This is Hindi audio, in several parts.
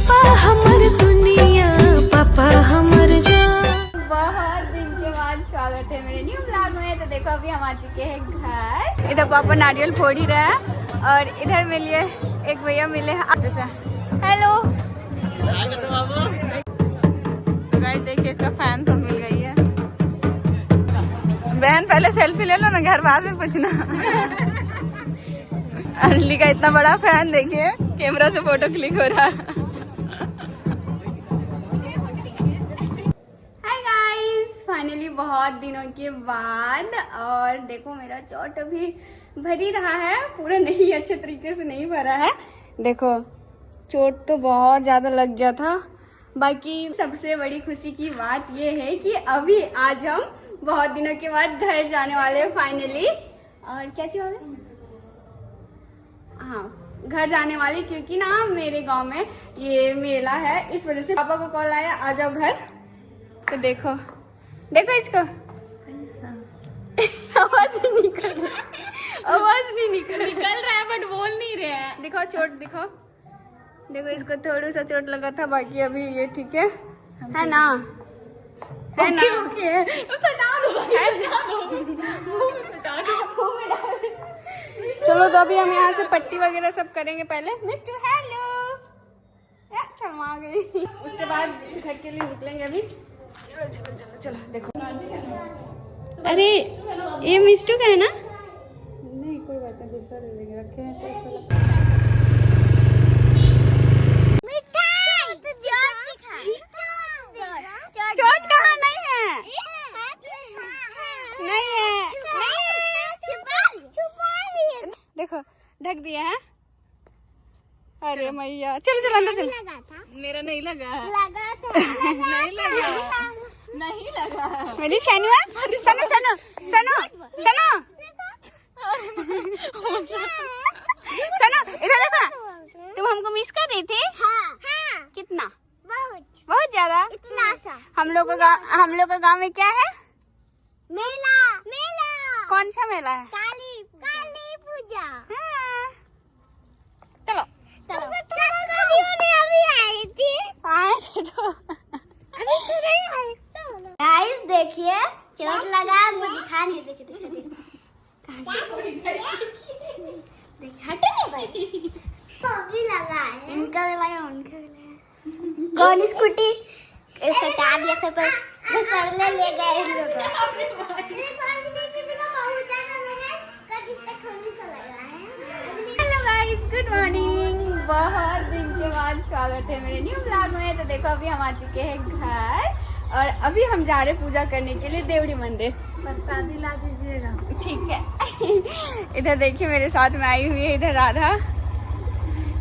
पापा हमर दुनिया, पापा हमर जान। बहुत दिन के बाद स्वागत है मेरे न्यू ब्लॉग में। तो देखो अभी हम आ चुके हैं घर। इधर पापा नारियल फोड़ ही रहे हैं और इधर मेरे लिए एक भैया मिले हैं। हेलो। तो गाइस देखिए इसका फैन सब मिल गई है। बहन पहले सेल्फी ले लो ना, घर बाद में पूछना। अंजलि का इतना बड़ा फैन देखिए, कैमरा से फोटो क्लिक हो रहा है। हाय गाइस, फाइनली बहुत दिनों के बाद। और देखो मेरा चोट अभी भर ही रहा है, पूरा नहीं अच्छे तरीके से नहीं भरा है। देखो चोट तो बहुत ज्यादा लग गया था। बाकी सबसे बड़ी खुशी की बात ये है कि अभी आज हम बहुत दिनों के बाद घर जाने वाले हैं फाइनली। और क्या चीज वाले, हाँ घर जाने वाले, क्योंकि ना मेरे गांव में ये मेला है, इस वजह से पापा को कॉल आया आ जाओ घर। तो देखो देखो इसको आवाज नहीं निकल रहा, आवाज नहीं निकल रहा है बट बोल नहीं रहे हैं। दिखाओ चोट दिखाओ, देखो इसको थोड़ा सा चोट लगा था, बाकी अभी ये ठीक है ना, है ना? चलो तो अभी हम यहाँ से पट्टी वगैरह सब करेंगे पहले। मिस्टर हेलो, शर्मा आ गई। उसके बाद घर के लिए निकलेंगे अभी। चलो चलो चलो चलो। देखो अरे ये मिस्टू का है ना? नहीं कोई बात नहीं, दूसरा ले लेंगे, रखे हैं ऐसे। चोट कहाँ नहीं है, नहीं है, देखो ढक दिया है। अरे मैया चलो चलो अंदर चलो। मेरा नहीं लगा है, नहीं लगा, नहीं लगा मेरी छनुआ। सनो सनो सनो सनो सनो, इधर देखो ना, तुम हमको मिस कर रही थी। हाँ। कितना? बहुत ज्यादा। इतना सा। हम लोग का गाँव में क्या है? मेला। मेला कौन सा मेला है? काली पूजा। हाँ। चलो चलो। अभी आई थी, आए थे तो अभी तो नहीं आई। गाइस देखिए चोट लगा, मुझे दिखा नहीं, देखिए हटो नहीं भाई। तो भी लगा है, इनका भी लगा, उनका भी लगा। कौन स्कूटी सटा दिया था पर घसड़ने ले गए इन लोग। Hello guys, good morning. बहुत दिन के बाद स्वागत है मेरे न्यू ब्लॉग में। तो देखो अभी हम आ चुके हैं घर और अभी हम जा रहे हैं पूजा करने के लिए देवड़ी मंदिर। प्रसादी ला दीजिएगा। ठीक है। इधर देखिए मेरे साथ में आई हुई है इधर राधा।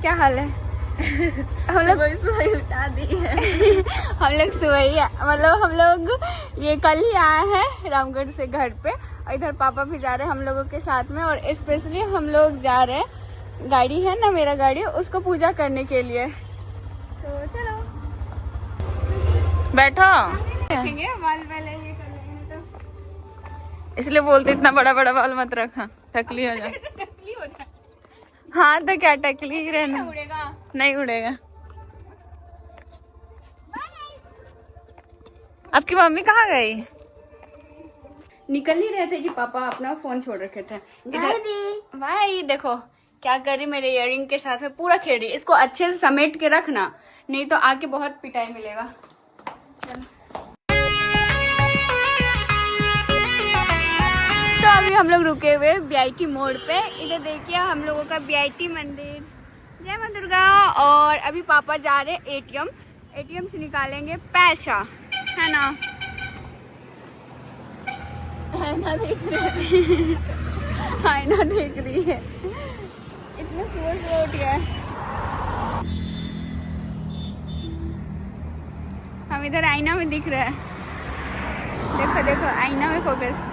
क्या हाल है? हम लोग सुबह उठा दी है। हम लोग सुबह मतलब हम लोग ये कल ही आए हैं रामगढ़ से घर पे, और इधर पापा भी जा रहे हैं हम लोगों के साथ में। और स्पेशली हम लोग जा रहे हैं, गाड़ी है ना मेरा गाड़ी, उसको पूजा करने के लिए। तो चलो बैठो। बाल पहले ये कर लेंगे तो इसलिए बोलते इतना बड़ा बड़ा बाल मत रखा, टकली हो जाए। टकली हो जाए। हाँ तो क्या टकली ही रहना, उड़ेगा नहीं उड़ेगा। आपकी मम्मी कहाँ गई? निकल ही रहे थे कि पापा अपना फोन छोड़ रखे थे इधर। भाई देखो क्या कर रही, मेरे इयररिंग के साथ में पूरा खेल रही। इसको अच्छे से समेट के रखना, नहीं तो आके बहुत पिटाई मिलेगा। चलो तो अभी हम लोग रुके हुए बीआईटी मोड़ पे। इधर देखिए हम लोगों का बीआईटी मंदिर। जय मां दुर्गा। और अभी पापा जा रहे एटीएम से निकालेंगे पैसा, है ना? आईना देख रही है। आईना देख रही है। इतना सुबह उठ गया। हम इधर आईना में दिख रहा है, देखो देखो आईना में फोकस।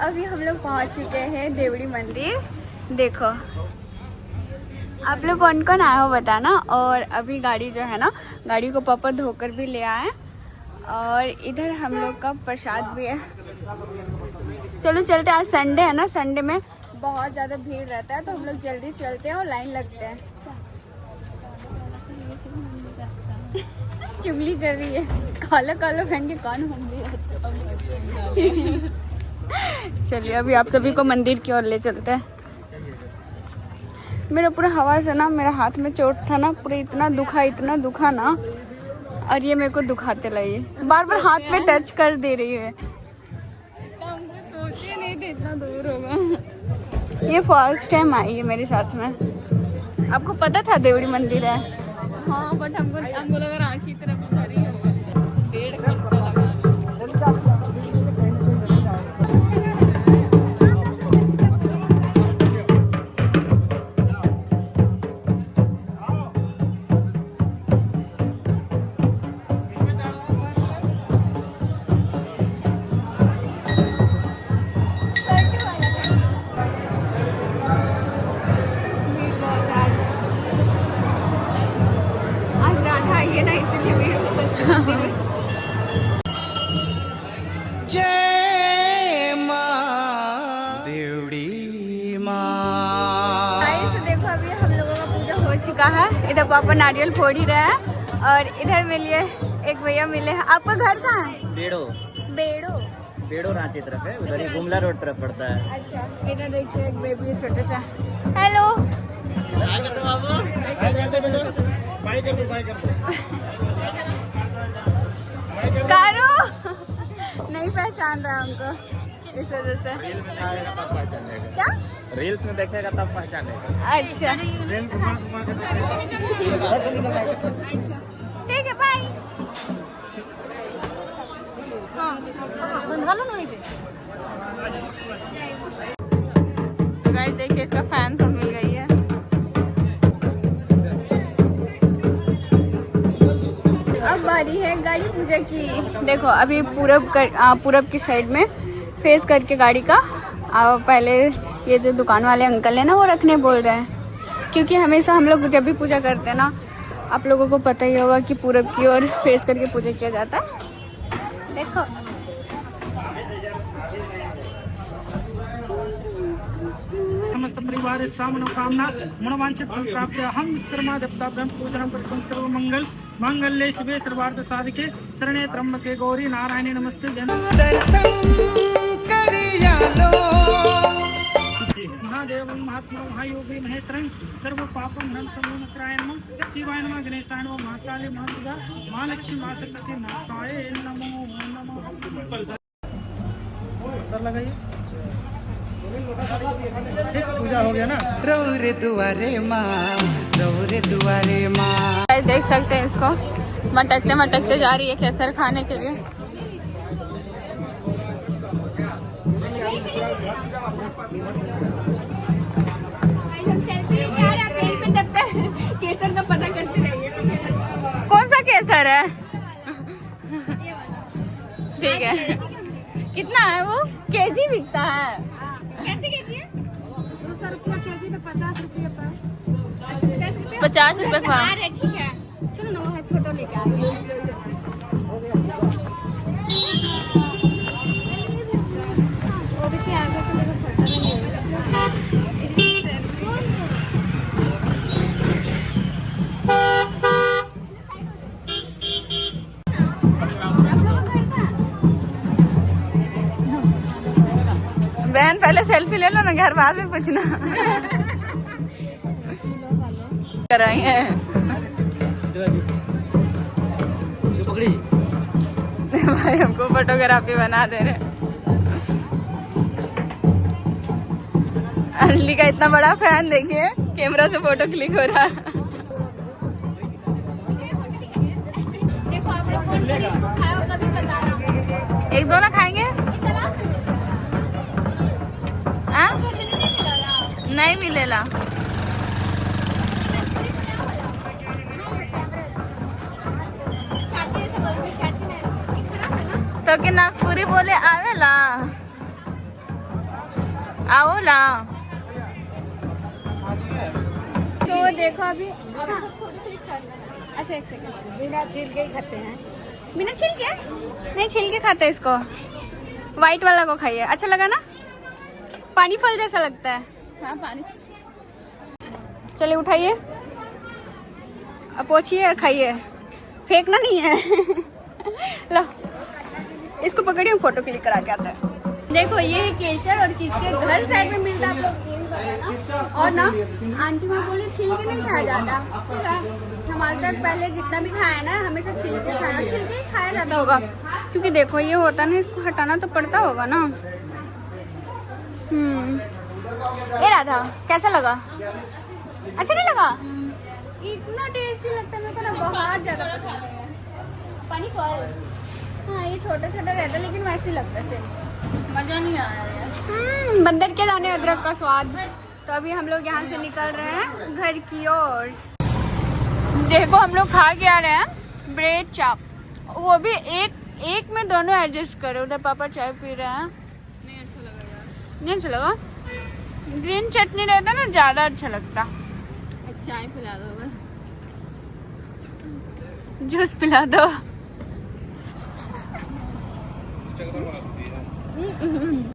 अभी हम लोग पहुंच चुके हैं देवड़ी मंदिर। देखो आप लोग कौन कौन आए हो बताना। और अभी गाड़ी जो है ना, गाड़ी को पापा धोकर भी ले आए और इधर हम लोग का प्रसाद भी है। चलो चलते, आज संडे है ना, संडे में बहुत ज़्यादा भीड़ रहता है तो हम लोग जल्दी चलते हैं और लाइन लगते हैं। चुगली कर रही है, काला काला पहन के कौन मंदिर। चलिए अभी आप सभी को मंदिर की ओर ले चलते हैं। मेरा पूरा हवा से ना, मेरा हाथ में चोट था ना, पूरा इतना दुखा ना, और ये मेरे को दुखाते लगी, बार बार हाथ पे टच कर दे रही है। सोचे नहीं थे इतना दूर होगा। ये फर्स्ट टाइम आई है मेरे साथ में। आपको पता था देवड़ी मंदिर है? हाँ, बट हमको लगा रांची तरफ जा रही है। 1.5 घंटा लगा। जय मां देवड़ी मां। देखो अभी हम लोगों का पूजा हो चुका है। इधर पापा नारियल फोड़ ही रहे हैं और इधर मिलिए एक भैया मिले हैं। आपका घर कहाँ है? बेड़ो रांची तरफ है, उधर ही गुमला रोड तरफ पड़ता है। अच्छा, इधर देखिए एक बेबी है छोटा सा। हेलो, कारो नहीं पहचान रहा हमको, इस वजह से। क्या रील्स में देखेगा तब पहचानेगा। अच्छा ठीक है, बाय। तो गाइस देखिए इसका फैन सब मिल गई है। अब बारी है गाड़ी पूजा की। देखो अभी पूरब की साइड में फेस करके गाड़ी का पहले ये जो दुकान वाले अंकल है ना वो रखने बोल रहे हैं, क्योंकि हमेशा हम लोग जब भी पूजा करते हैं ना, आप लोगों को पता ही होगा कि पूरब की ओर फेस करके पूजा किया जाता है। देखो समस्त परिवार मनोकामना मनोवांछित फल प्राप्त हम विश्वकर्मा देवता ब्रह्म पूजनम परिसम सर्व मंगल मांगल्ये शिवे सर्वार्थ साधके शरणे त्र्यंबके गौरी नारायणी नमस्ते। दर्शन करिया लो महादेव महात्मा महायोगी महेश्वरं सर्व पापम हरं समूनत्राय नमः शिवाय नमः गणेशाय नमः महाकाली महादुर्गा महालक्ष्मी महासरस्वती माताये नमो नमः। सर लगाइए, पूजा हो गया ना। रौरे दुआरे माँ, रौरे दुआरे माँ। देख सकते हैं इसको मटकते मटकते जा रही है केसर खाने के लिए। केसर का पता करते रहिए। कौन सा केसर है? ठीक है, कितना है वो? केजी बिकता है? कैसे केजी है? 200 रुपया केजी तो 50 रुपया पर। 50 रुपए का। ठीक है, चलो ना वो फोटो लेके आएंगे। बहन पहले सेल्फी ले लो ना, घर बाद में पूछना। कराएंगे भाई, हमको फोटोग्राफी बना दे रहे। अंजलि का इतना बड़ा फैन देखिए, कैमरा से फोटो क्लिक हो रहा है। देखो आप लोग कौन कौन इसको खाया होगा भी बताना। एक दो ना खाएंगे? नहीं मिलेला। तो कि नागपुरी बोले आवेला, आओला। तो देखो अभी फोटो क्लिक करना है। अच्छा एक सेकंड, बिना छील के ही खाते हैं। बिना छिलके? नहीं छिलके खाते इसको। व्हाइट वाला को खाइए, अच्छा लगा ना? पानी फल जैसा लगता है। हाँ पानी। चलिए उठाइए, अब पोछिए और खाइए, फेंकना नहीं है। लो इसको पकड़िए, फोटो क्लिक करा के आता है। देखो ये है केसर और किसके घर साइड में मिलता है, आप लोग ये भी बताना। और ना आंटी माँ बोली छिलके नहीं खाया जाता, ठीक है? हम आज तक पहले जितना भी खाया ना हमेशा छिलके खाया, छिलके ही खाया जाता होगा, क्योंकि देखो ये होता ना, इसको हटाना तो पड़ता होगा ना। ये राधा कैसा लगा? अच्छा नहीं लगा? इतना टेस्टी लगता है मेरे को ना, बहुत ज्यादा पसंद है। पानी फल, हाँ ये छोटा छोटा रहता है लेकिन वैसे लगता है सेम। मजा नहीं आ रहा है। बंदर के दाने अदरक का स्वाद। तो अभी हम लोग यहाँ से निकल रहे हैं घर की ओर। देखो हम लोग खा के आ रहे हैं ब्रेड चाप, वो भी एक में दोनों एडजस्ट करो। उधर पापा चाय पी रहे हैं। नहीं अच्छा लगा यार। नहीं अच्छा लगा? ग्रीन चटनी रहता ना ज्यादा अच्छा लगता। चाय पिला दो बस। जूस पिला दो।